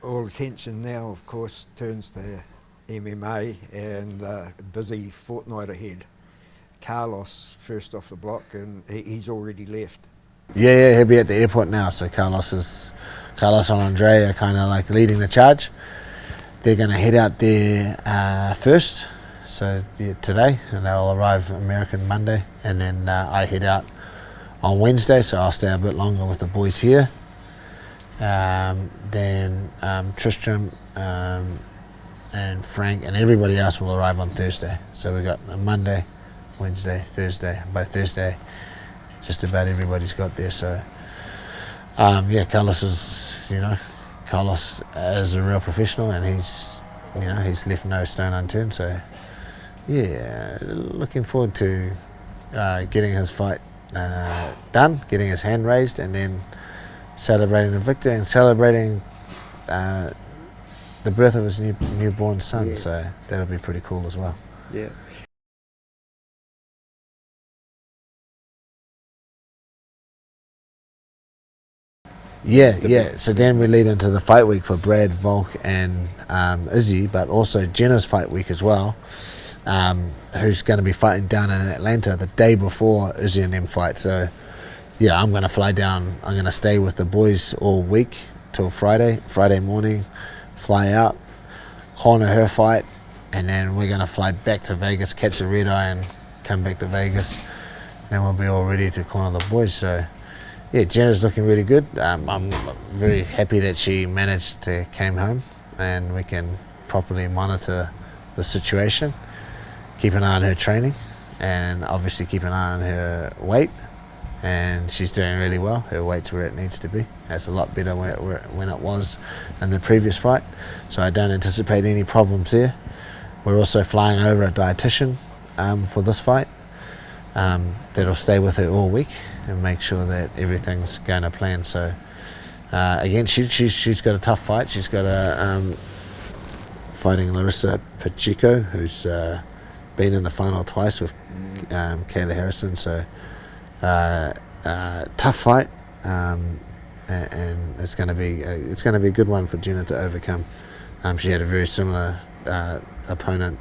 all attention now, of course, turns to MMA and a busy fortnight ahead. Carlos first off the block, and he's already left. Yeah, he'll be at the airport now. So Carlos and Andre are kind of like leading the charge. They're going to head out there first, so today, and they'll arrive American Monday, and then I head out on Wednesday, so I'll stay a bit longer with the boys here. Then Tristram and Frank and everybody else will arrive on Thursday. So we've got a Monday, Wednesday, Thursday. By Thursday, just about everybody's got there. So Carlos is a real professional, and he's left no stone unturned. So looking forward to getting his fight done, getting his hand raised, and then celebrating the victory and celebrating the birth of his newborn son. Yeah. So that'll be pretty cool as well. Yeah. Yeah. So then we lead into the fight week for Brad, Volk, and Izzy, but also Jenna's fight week as well, who's going to be fighting down in Atlanta the day before Izzy and them fight. So yeah, I'm going to fly down. I'm going to stay with the boys all week till Friday morning, fly out, corner her fight, and then we're going to fly back to Vegas, catch the red eye, and come back to Vegas, and then we'll be all ready to corner the boys. So yeah, Jenna's looking really good. I'm very happy that she managed to came home, and we can properly monitor the situation, keep an eye on her training, and obviously keep an eye on her weight. And she's doing really well. Her weight's where it needs to be. That's a lot better when it was in the previous fight. So I don't anticipate any problems there. We're also flying over a dietitian for this fight that'll stay with her all week and make sure that everything's going to plan. So again, she's got a tough fight. She's got fighting Larissa Pacheco, who's been in the final twice with Kayla Harrison. So tough fight, and it's going to be a good one for Jenna to overcome. She had a very similar opponent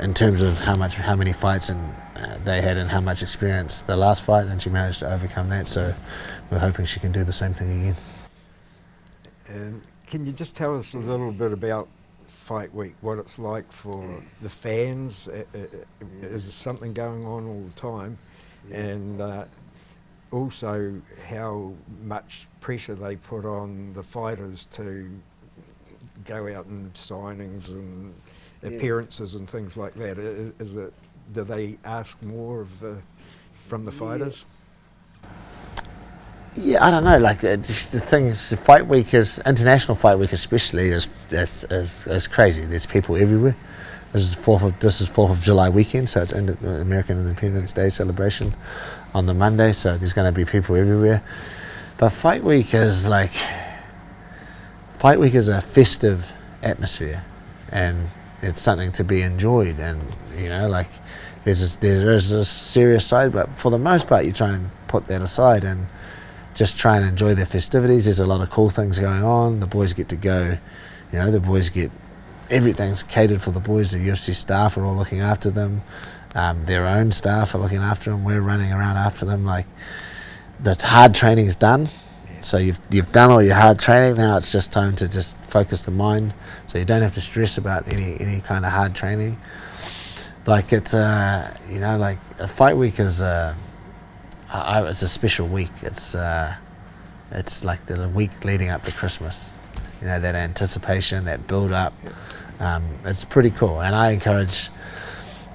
in terms of how many fights and they had and how much experience the last fight, and she managed to overcome that. So we're hoping she can do the same thing again. And can you just tell us a little bit about fight week, what it's like for the fans? Is there something going on all the time? And also how much pressure they put on the fighters to go out and signings and appearances and things like that. Do they ask more from the fighters? Yeah, I don't know. Like the thing is, the fight week international fight week especially is crazy. There's people everywhere. This is 4th of July weekend, so it's American Independence Day celebration on the Monday. So there's going to be people everywhere. But fight week is a festive atmosphere, and it's something to be enjoyed. And there is a serious side, but for the most part, you try and put that aside and just try and enjoy the festivities. There's a lot of cool things going on. The boys get to go. Everything's catered for the boys. The UFC staff are all looking after them. Their own staff are looking after them. We're running around after them. Like, the hard training is done. So you've done all your hard training. Now it's just time to just focus the mind. So you don't have to stress about any kind of hard training. Like it's a fight week is it's a special week. It's like the week leading up to Christmas. That anticipation, that build up. It's pretty cool, and I encourage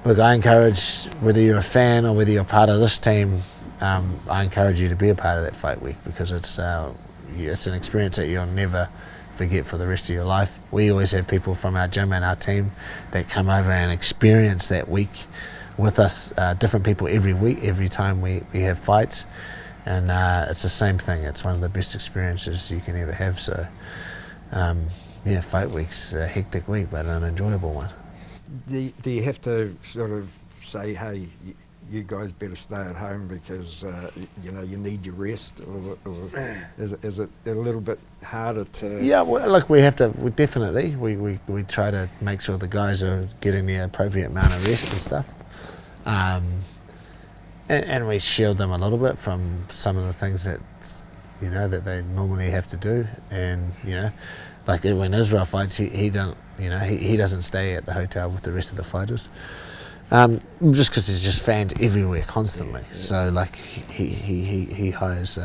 whether you're a fan or whether you're part of this team, I encourage you to be a part of that fight week, because it's an experience that you'll never forget for the rest of your life. We always have people from our gym and our team that come over and experience that week with us, different people every week, every time we have fights, and it's the same thing. It's one of the best experiences you can ever have. So fight week's a hectic week, but an enjoyable one. Do you have to sort of say, hey, you guys better stay at home because you know, you need your rest, or is it a little bit harder to? Yeah, well, look, we definitely try to make sure the guys are getting the appropriate amount of rest and stuff, and we shield them a little bit from some of the things that, you know, that they normally have to do. And, you know, like when Israel fights, he doesn't stay at the hotel with the rest of the fighters. Just because there's just fans everywhere constantly. Yeah. So like he hires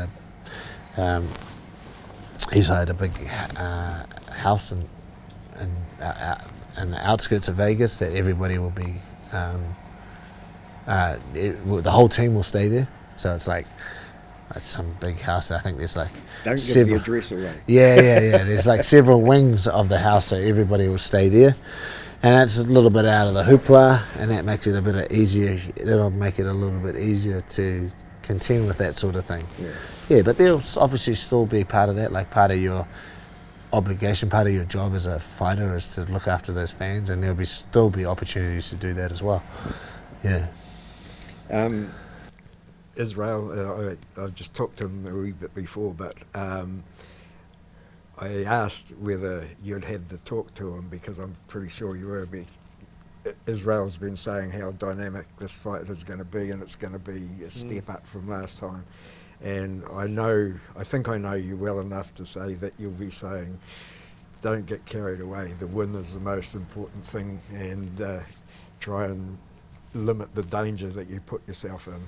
he's hired a big house in the outskirts of Vegas that everybody will be the whole team will stay there. So it's like some big house. I think there's like don't give the address away. Yeah. There's like several wings of the house, so everybody will stay there. And that's a little bit out of the hoopla, and that makes it a bit easier. It'll make it a little bit easier to contend with that sort of thing. Yeah, but there'll obviously still be part of that, like part of your obligation, part of your job as a fighter is to look after those fans, and there'll still be opportunities to do that as well. Yeah. Israel, I've just talked to him a wee bit before, but I asked whether you'd had the talk to him, because I'm pretty sure you were. Israel's been saying how dynamic this fight is going to be, and it's going to be a step up from last time. And I think I know you well enough to say that you'll be saying, don't get carried away. The win is the most important thing, and try and limit the danger that you put yourself in.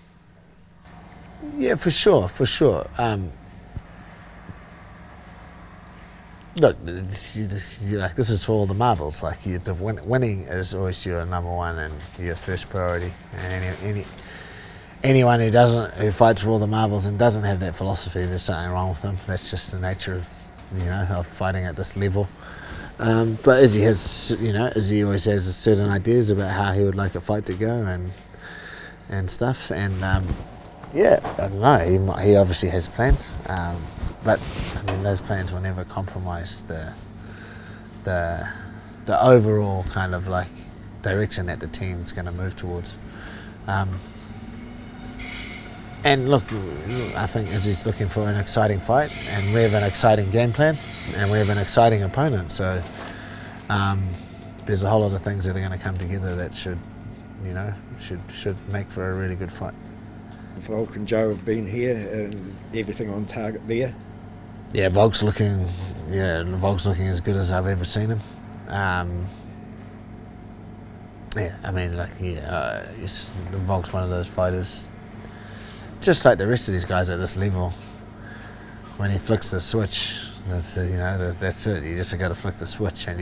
Yeah, for sure. Look, this is for all the marbles. Like, winning is always your number one and your first priority. And anyone who fights for all the marbles and doesn't have that philosophy, there's something wrong with them. That's just the nature of, of fighting at this level. But Izzy always has certain ideas about how he would like a fight to go and stuff. And I don't know. He obviously has plans. But I mean, those plans will never compromise the overall kind of like direction that the team's going to move towards. And look, I think Izzy's looking for an exciting fight, and we have an exciting game plan, and we have an exciting opponent. So there's a whole lot of things that are going to come together that should make for a really good fight. Volk and Joe have been here, and everything on target there. Yeah, Volk's looking as good as I've ever seen him. Volk's one of those fighters, just like the rest of these guys at this level. When he flicks the switch, that's it. That's it. You just got to flick the switch, and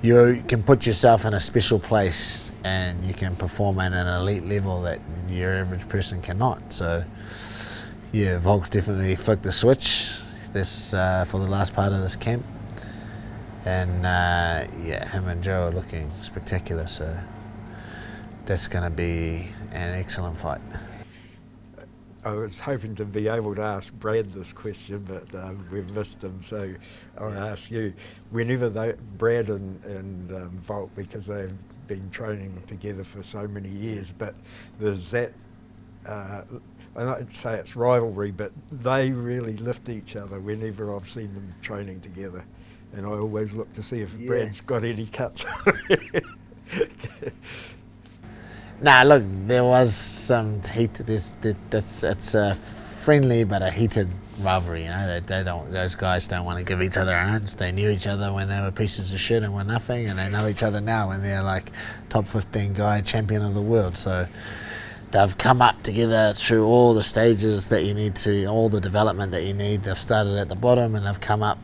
you can put yourself in a special place, and you can perform at an elite level that your average person cannot. So, yeah, Volk's definitely flicked the switch for the last part of this camp. And, him and Joe are looking spectacular, so that's going to be an excellent fight. I was hoping to be able to ask Brad this question, but we've missed him, so I'll ask you. Whenever Brad and Volk, because they've been training together for so many years, but there's that, I don't say it's rivalry, but they really lift each other whenever I've seen them training together. And I always look to see if Brad's got any cuts. Nah, look, there was some heat. It's a friendly but a heated rivalry. Those guys don't want to give each other an inch. They knew each other when they were pieces of shit and were nothing, and they know each other now when they're like top 15 guy champion of the world. So they've come up together through all the stages that you need to, all the development that you need. They've started at the bottom and they've come up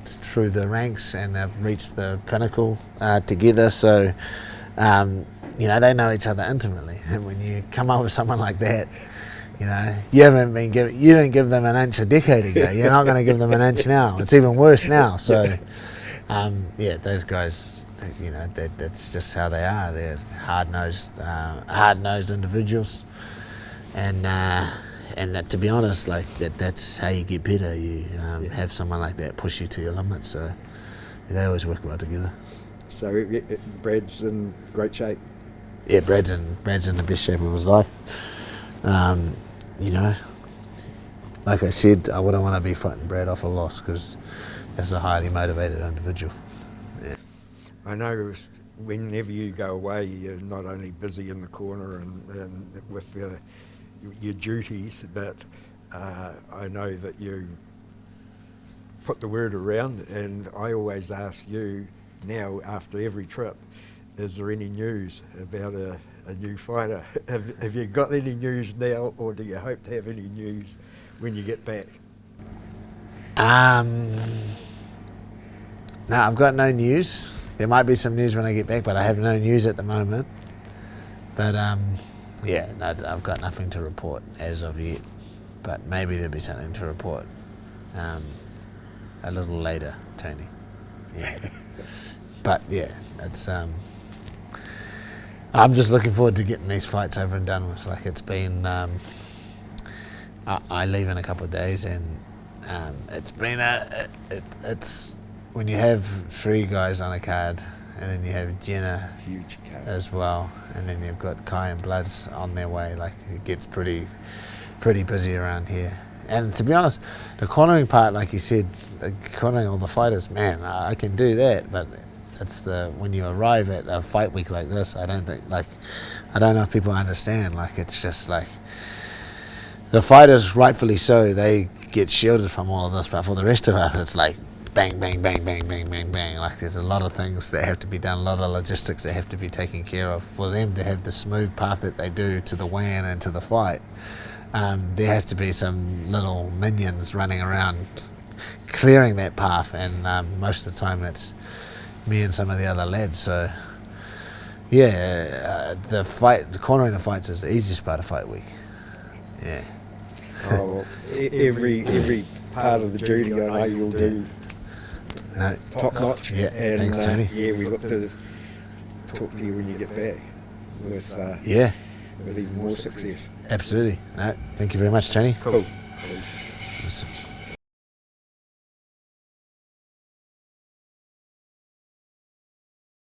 through the ranks and they've reached the pinnacle together. So they know each other intimately. And when you come up with someone like that, you didn't give them an inch a decade ago. You're not going to give them an inch now. It's even worse now. So those guys, that's just how they are. They're hard-nosed individuals, and to be honest, like that's how you get better. You have someone like that push you to your limits. So they always work well together. So Brad's in great shape. yeah, Brad's in the best shape of his life. You know, like I said, I wouldn't want to be fighting Brad off a loss because that's a highly motivated individual. Yeah. I know whenever you go away, you're not only busy in the corner and with your duties, but I know that you put the word around, and I always ask you now after every trip, is there any news about a new fighter? Have you got any news now, or do you hope to have any news when you get back? No, I've got no news. There might be some news when I get back, but I have no news at the moment. But yeah, no, I've got nothing to report as of yet. But maybe there'll be something to report a little later, Tony. Yeah. But yeah, it's I'm just looking forward to getting these fights over and done with. Like, it's been I leave in a couple of days, and it's been it's when you have 3 guys on a card, and then you have Jenna Huge card as well, and then you've got Kai and Bloods on their way. Like, it gets pretty busy around here. And to be honest, the cornering part, like you said, cornering all the fighters, man, I can do that, but it's when you arrive at a fight week like this, I don't know if people understand. Like, it's just like the fighters, rightfully so, they get shielded from all of this, but for the rest of us, it's like bang, bang, bang, bang, bang, bang, bang. Like, there's a lot of things that have to be done, a lot of logistics that have to be taken care of for them to have the smooth path that they do to the weigh-in and to the fight. There has to be some little minions running around clearing that path, and most of the time it's me and some of the other lads. So yeah, the cornering the fights is the easiest part of fight week. Yeah. Oh, well, every part of the duty I know you'll do top notch. Yeah, and thanks, Tony. Yeah, we look to talk to you when you get back with yeah, with even more success. absolutely. No, thank you very much, Tony. Cool.